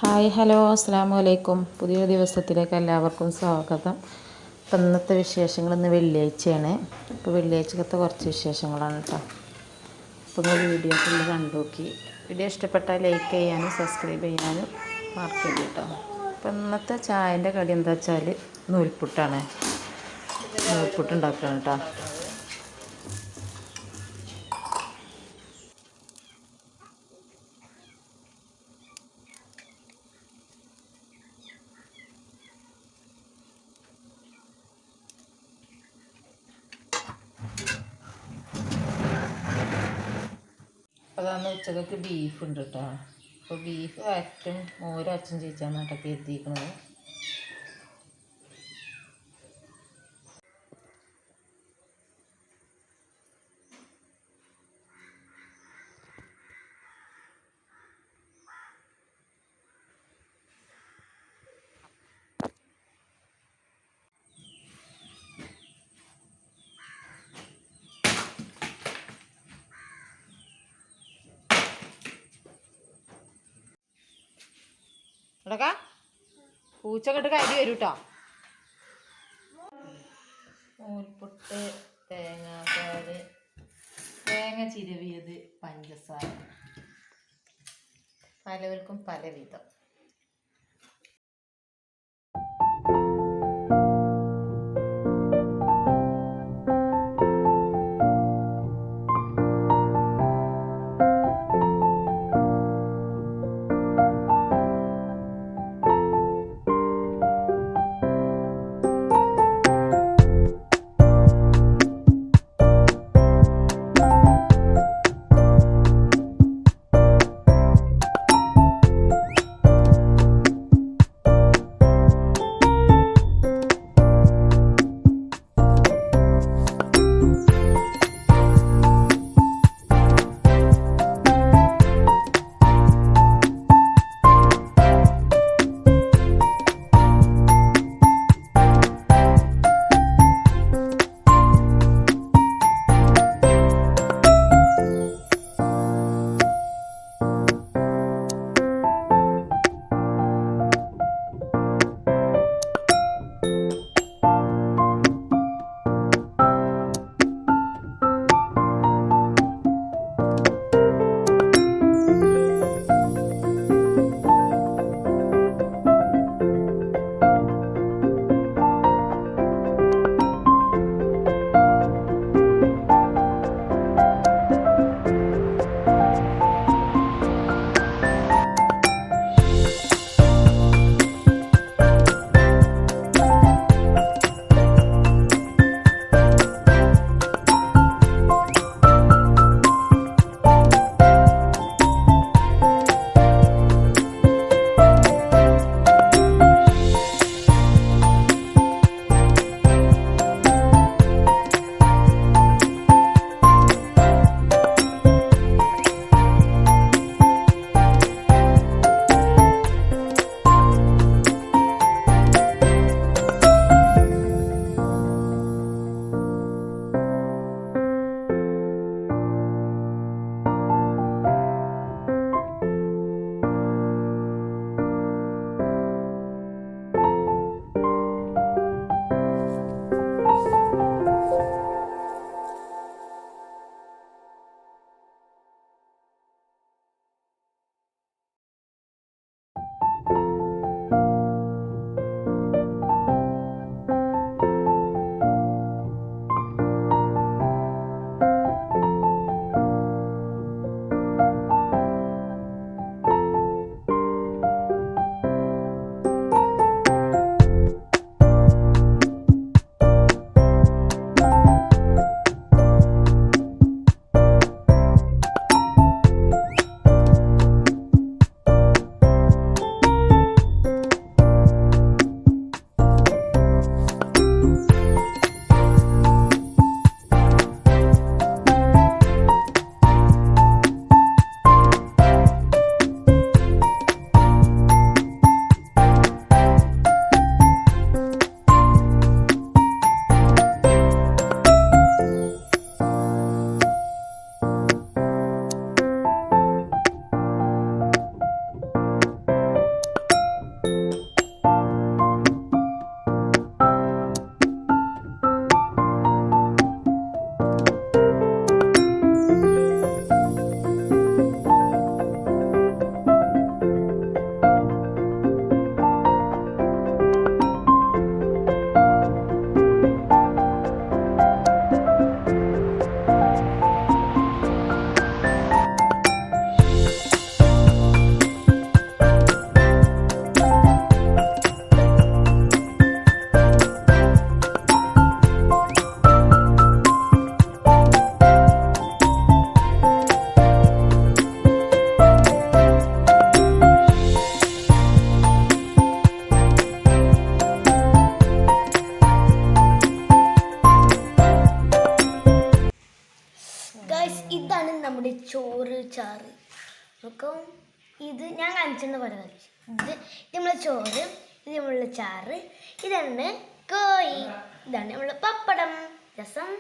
Hi hello അസ്സാമു അലൈക്കും. പുതിയ ദിവസത്തിലേക്ക് എല്ലാവർക്കും സ്വാഗതം. അപ്പം ഇന്നത്തെ വിശേഷങ്ങൾ ഇന്ന് വെള്ളിയാഴ്ചയാണ്. അപ്പോൾ വെള്ളിയാഴ്ചക്കത്തെ കുറച്ച് വിശേഷങ്ങളാണ് കേട്ടോ. അപ്പോൾ നിങ്ങൾ വീഡിയോ ഫുള്ള് കണ്ടു നോക്കി. വീഡിയോ ഇഷ്ടപ്പെട്ടാൽ ലൈക്ക് ചെയ്യാനും സബ്സ്ക്രൈബ് ചെയ്യാനും മറക്കരുത് കേട്ടോ. അപ്പോൾ ഇന്നത്തെ ചായൻ്റെ കടി എന്താ വെച്ചാൽ നൂൽപുട്ടാണ്. നൂൽപുട്ട് ഉണ്ടാക്കുകയാണ് കേട്ടോ. അപ്പോൾ അന്ന് ഉച്ചക്കൊക്കെ ബീഫ് ഉണ്ട് കേട്ടോ. അപ്പോൾ ബീഫ് വരട്ടും മോരും അച്ഛൻ ചേച്ചാണ് കേട്ടൊക്കെ എത്തിയിരിക്കുന്നത്. ഇടക്കാ പൂച്ചക്കെട്ട് കരി വരും കേട്ടോ. നൂൽപുട്ട്, തേങ്ങാപ്പാല്, തേങ്ങ ചിരവിയത്, പഞ്ചസാര, പലവർക്കും പല വിധം. അപ്പം ഇത് ഞാൻ കാണിച്ചെന്ന് പോലെ കളിച്ചു. ഇത് നമ്മളെ ചോറ്, ഇത് നമ്മളുടെ ചാറ്, ഇതാണ് കോഴി, ഇതാണ് നമ്മളെ പപ്പടം, രസം.